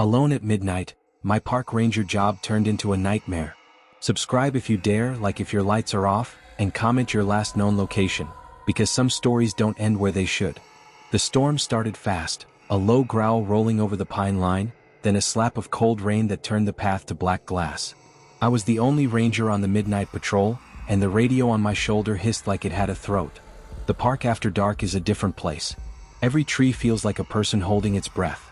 Alone at midnight, my park ranger job turned into a nightmare. Subscribe if you dare, like if your lights are off, and comment your last known location, because some stories don't end where they should. The storm started fast, a low growl rolling over the pine line, then a slap of cold rain that turned the path to black glass. I was the only ranger on the midnight patrol, and the radio on my shoulder hissed like it had a throat. The park after dark is a different place. Every tree feels like a person holding its breath.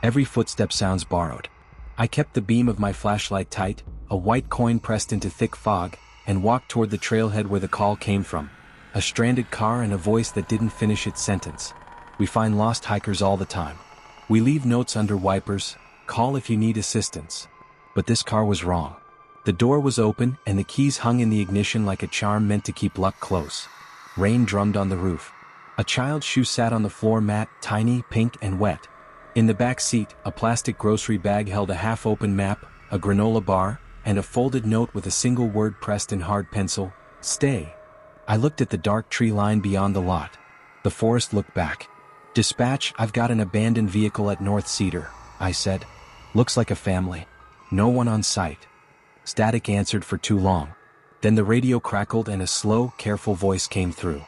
Every footstep sounds borrowed. I kept the beam of my flashlight tight, a white coin pressed into thick fog, and walked toward the trailhead where the call came from. A stranded car and a voice that didn't finish its sentence. We find lost hikers all the time. We leave notes under wipers, call if you need assistance. But this car was wrong. The door was open and the keys hung in the ignition like a charm meant to keep luck close. Rain drummed on the roof. A child's shoe sat on the floor mat, tiny, pink, and wet. In the back seat, a plastic grocery bag held a half-open map, a granola bar, and a folded note with a single word pressed in hard pencil, "Stay." I looked at the dark tree line beyond the lot. The forest looked back. "Dispatch, I've got an abandoned vehicle at North Cedar," I said. "Looks like a family. No one on site." Static answered for too long. Then the radio crackled and a slow, careful voice came through.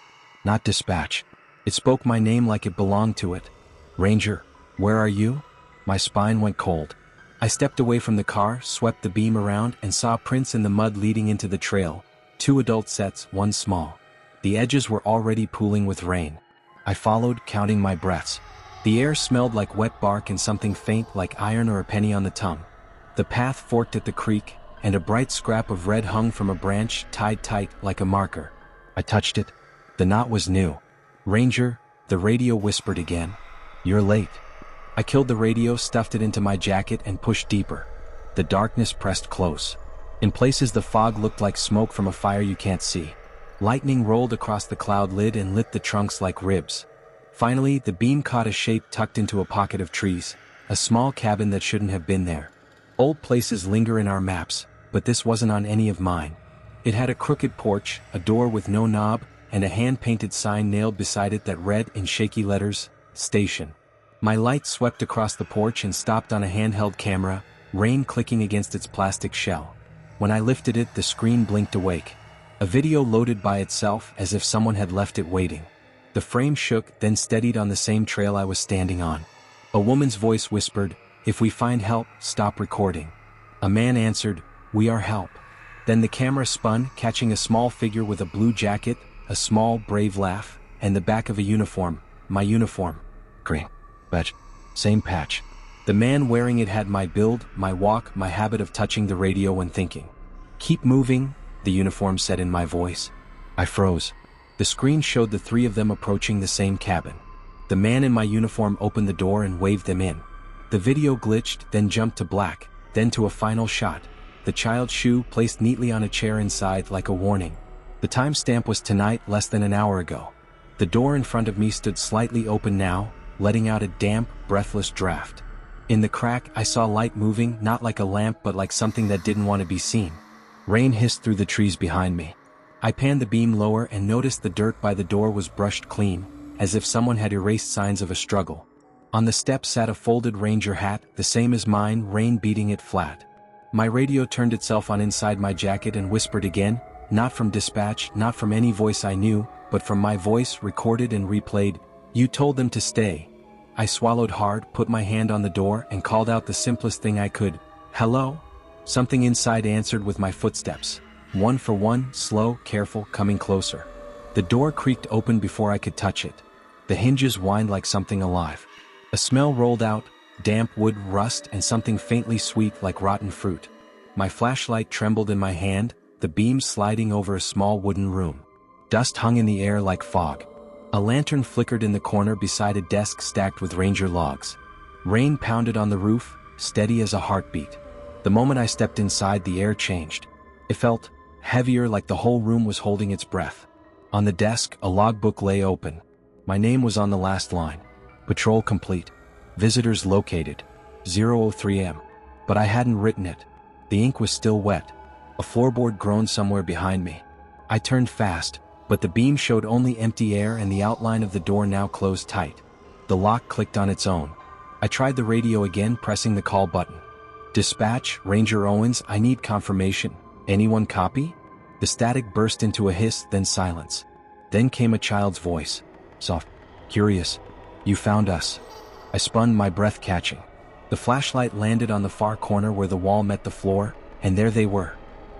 Not dispatch. It spoke my name like it belonged to it. "Ranger, where are you?" My spine went cold. I stepped away from the car, swept the beam around, and saw prints in the mud leading into the trail. 2 adult sets, 1 small. The edges were already pooling with rain. I followed, counting my breaths. The air smelled like wet bark and something faint like iron or a penny on the tongue. The path forked at the creek, and a bright scrap of red hung from a branch tied tight like a marker. I touched it. The knot was new. "Ranger," the radio whispered again. "You're late." I killed the radio, stuffed it into my jacket, and pushed deeper. The darkness pressed close. In places the fog looked like smoke from a fire you can't see. Lightning rolled across the cloud lid and lit the trunks like ribs. Finally, the beam caught a shape tucked into a pocket of trees, a small cabin that shouldn't have been there. Old places linger in our maps, but this wasn't on any of mine. It had a crooked porch, a door with no knob, and a hand-painted sign nailed beside it that read in shaky letters, "Station." My light swept across the porch and stopped on a handheld camera, rain clicking against its plastic shell. When I lifted it, the screen blinked awake. A video loaded by itself as if someone had left it waiting. The frame shook, then steadied on the same trail I was standing on. A woman's voice whispered, "If we find help, stop recording." A man answered, "We are help." Then the camera spun, catching a small figure with a blue jacket, a small, brave laugh, and the back of a uniform. My uniform. Green. Badge. Same patch. The man wearing it had my build, my walk, my habit of touching the radio when thinking. "Keep moving," the uniform said in my voice. I froze. The screen showed the 3 of them approaching the same cabin. The man in my uniform opened the door and waved them in. The video glitched, then jumped to black, then to a final shot. The child's shoe placed neatly on a chair inside like a warning. The timestamp was tonight, less than an hour ago. The door in front of me stood slightly open now, letting out a damp, breathless draft. In the crack, I saw light moving, not like a lamp but like something that didn't want to be seen. Rain hissed through the trees behind me. I panned the beam lower and noticed the dirt by the door was brushed clean, as if someone had erased signs of a struggle. On the step sat a folded ranger hat, the same as mine, rain beating it flat. My radio turned itself on inside my jacket and whispered again, not from dispatch, not from any voice I knew, but from my voice, recorded and replayed, "You told them to stay." I swallowed hard, put my hand on the door, and called out the simplest thing I could. "Hello?" Something inside answered with my footsteps. One for one, slow, careful, coming closer. The door creaked open before I could touch it. The hinges whined like something alive. A smell rolled out, damp wood, rust, and something faintly sweet like rotten fruit. My flashlight trembled in my hand, the beam sliding over a small wooden room. Dust hung in the air like fog. A lantern flickered in the corner beside a desk stacked with ranger logs. Rain pounded on the roof, steady as a heartbeat. The moment I stepped inside, the air changed. It felt heavier, like the whole room was holding its breath. On the desk, a logbook lay open. My name was on the last line. Patrol complete. Visitors located. 0:03 am. But I hadn't written it. The ink was still wet. A floorboard groaned somewhere behind me. I turned fast, but the beam showed only empty air and the outline of the door now closed tight. The lock clicked on its own. I tried the radio again, pressing the call button. Dispatch, Ranger Owens, I need confirmation. Anyone copy? The static burst into a hiss, then silence. Then came a child's voice. Soft. Curious. You found us. I spun, my breath catching. The flashlight landed on the far corner where the wall met the floor, and there they were.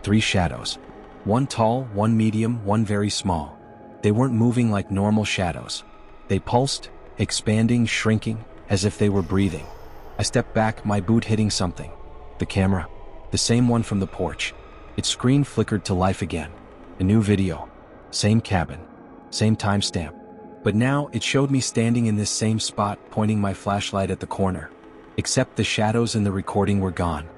3 shadows. One tall, one medium, one very small. They weren't moving like normal shadows. They pulsed, expanding, shrinking, as if they were breathing. I stepped back, my boot hitting something. The camera. The same one from the porch. Its screen flickered to life again. A new video. Same cabin. Same timestamp. But now it showed me standing in this same spot, pointing my flashlight at the corner. Except the shadows in the recording were gone.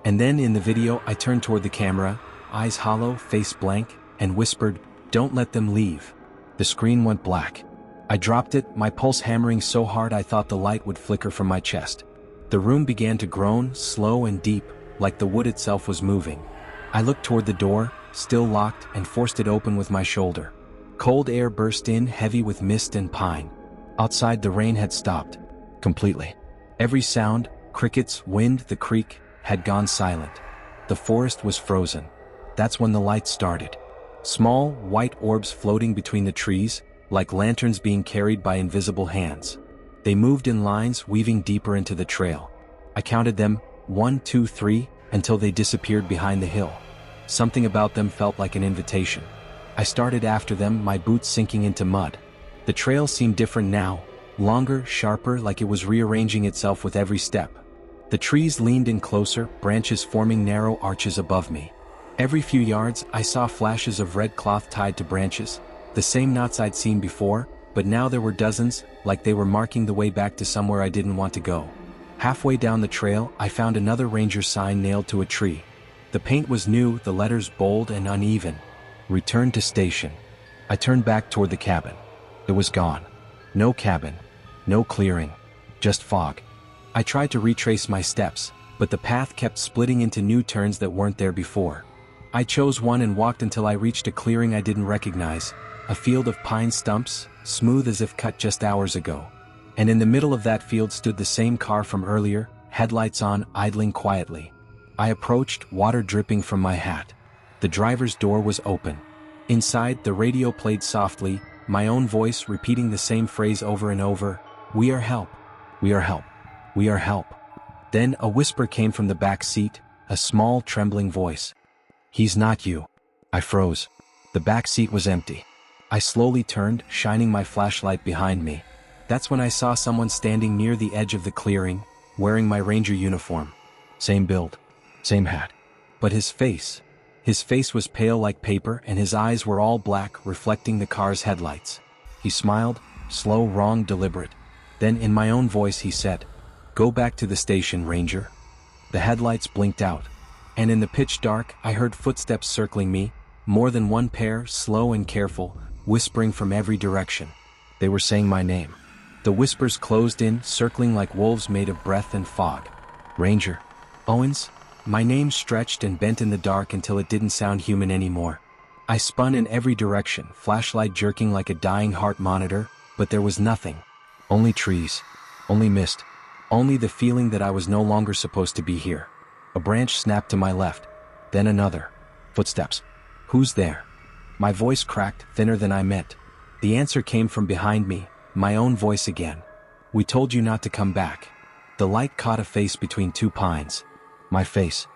And then in the video I turned toward the camera, eyes hollow, face blank, and whispered, "Don't let them leave." The screen went black. I dropped it, my pulse hammering so hard I thought the light would flicker from my chest. The room began to groan, slow and deep, like the wood itself was moving. I looked toward the door, still locked, and forced it open with my shoulder. Cold air burst in, heavy with mist and pine. Outside the rain had stopped. Completely. Every sound, crickets, wind, the creek, had gone silent. The forest was frozen. That's when the light started. Small, white orbs floating between the trees, like lanterns being carried by invisible hands. They moved in lines, weaving deeper into the trail. I counted them, 1, 2, 3, until they disappeared behind the hill. Something about them felt like an invitation. I started after them, my boots sinking into mud. The trail seemed different now, longer, sharper, like it was rearranging itself with every step. The trees leaned in closer, branches forming narrow arches above me. Every few yards, I saw flashes of red cloth tied to branches, the same knots I'd seen before, but now there were dozens, like they were marking the way back to somewhere I didn't want to go. Halfway down the trail, I found another ranger sign nailed to a tree. The paint was new, the letters bold and uneven. Return to station. I turned back toward the cabin. It was gone. No cabin. No clearing. Just fog. I tried to retrace my steps, but the path kept splitting into new turns that weren't there before. I chose one and walked until I reached a clearing I didn't recognize, a field of pine stumps, smooth as if cut just hours ago. And in the middle of that field stood the same car from earlier, headlights on, idling quietly. I approached, water dripping from my hat. The driver's door was open. Inside, the radio played softly, my own voice repeating the same phrase over and over, "We are help. We are help. We are help." Then a whisper came from the back seat, a small, trembling voice. "He's not you." I froze. The back seat was empty. I slowly turned, shining my flashlight behind me. That's when I saw someone standing near the edge of the clearing, wearing my ranger uniform. Same build. Same hat. But his face was pale like paper and his eyes were all black, reflecting the car's headlights. He smiled, slow, wrong, deliberate. Then in my own voice he said, "Go back to the station, Ranger." The headlights blinked out. And in the pitch dark, I heard footsteps circling me, more than one pair, slow and careful, whispering from every direction. They were saying my name. The whispers closed in, circling like wolves made of breath and fog. "Ranger. Owens." My name stretched and bent in the dark until it didn't sound human anymore. I spun in every direction, flashlight jerking like a dying heart monitor, but there was nothing. Only trees. Only mist. Only the feeling that I was no longer supposed to be here. A branch snapped to my left. Then another. Footsteps. "Who's there?" My voice cracked, thinner than I meant. The answer came from behind me, my own voice again. "We told you not to come back." The light caught a face between 2 pines. My face.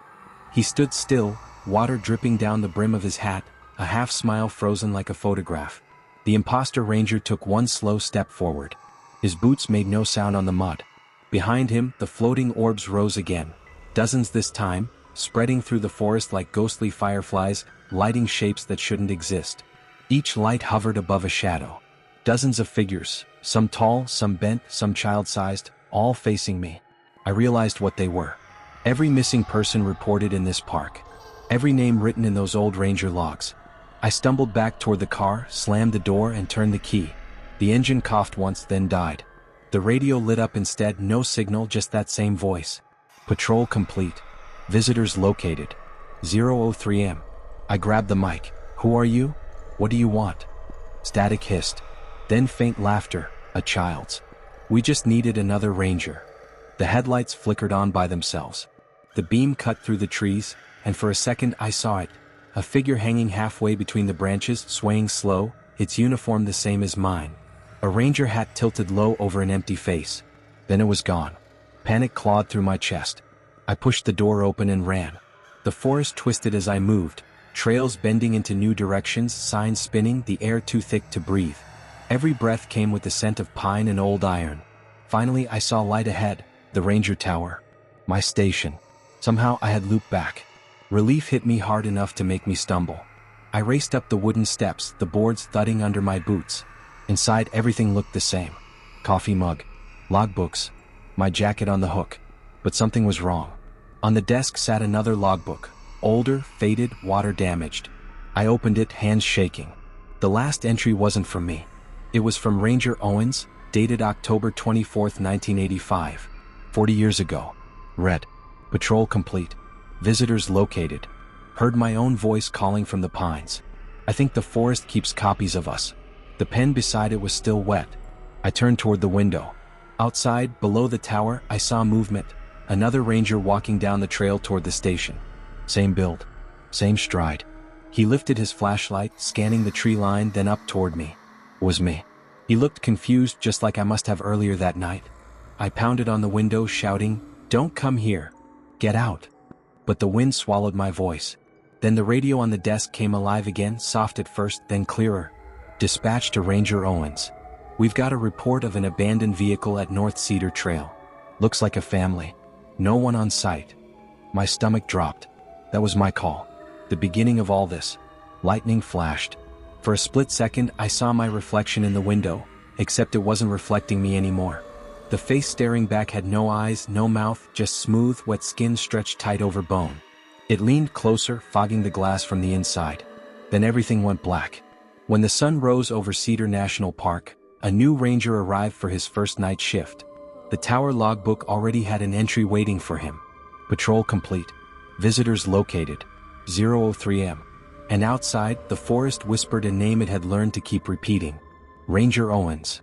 He stood still, water dripping down the brim of his hat, a half smile frozen like a photograph. The imposter ranger took one slow step forward. His boots made no sound on the mud. Behind him, the floating orbs rose again. Dozens this time, spreading through the forest like ghostly fireflies, lighting shapes that shouldn't exist. Each light hovered above a shadow. Dozens of figures, some tall, some bent, some child-sized, all facing me. I realized what they were. Every missing person reported in this park. Every name written in those old ranger logs. I stumbled back toward the car, slammed the door and turned the key. The engine coughed once, then died. The radio lit up instead, no signal, just that same voice. "Patrol complete. Visitors located. 003 M. I grabbed the mic. "Who are you? What do you want?" Static hissed. Then faint laughter, a child's. "We just needed another ranger." The headlights flickered on by themselves. The beam cut through the trees, and for a second I saw it. A figure hanging halfway between the branches, swaying slow, its uniform the same as mine. A ranger hat tilted low over an empty face. Then it was gone. Panic clawed through my chest. I pushed the door open and ran. The forest twisted as I moved, trails bending into new directions, signs spinning, the air too thick to breathe. Every breath came with the scent of pine and old iron. Finally I saw light ahead, the ranger tower. My station. Somehow I had looped back. Relief hit me hard enough to make me stumble. I raced up the wooden steps, the boards thudding under my boots. Inside everything looked the same. Coffee mug, logbooks, my jacket on the hook. But something was wrong. On the desk sat another logbook, older, faded, water damaged. I opened it, hands shaking. The last entry wasn't from me. It was from Ranger Owens, dated October 24, 1985. 40 years ago. Read. Patrol complete. Visitors located. Heard my own voice calling from the pines. I think the forest keeps copies of us. The pen beside it was still wet. I turned toward the window. Outside, below the tower, I saw movement. Another ranger walking down the trail toward the station. Same build. Same stride. He lifted his flashlight, scanning the tree line, then up toward me. It was me. He looked confused, just like I must have earlier that night. I pounded on the window, shouting, "Don't come here. Get out." But the wind swallowed my voice. Then the radio on the desk came alive again, soft at first, then clearer. Dispatch to Ranger Owens. We've got a report of an abandoned vehicle at North Cedar Trail. Looks like a family. No one on site. My stomach dropped. That was my call. The beginning of all this. Lightning flashed. For a split second, I saw my reflection in the window, except it wasn't reflecting me anymore. The face staring back had no eyes, no mouth, just smooth, wet skin stretched tight over bone. It leaned closer, fogging the glass from the inside. Then everything went black. When the sun rose over Cedar National Park, a new ranger arrived for his first night shift. The tower logbook already had an entry waiting for him. Patrol complete. Visitors located. 0:03 am. And outside, the forest whispered a name it had learned to keep repeating. Ranger Owens.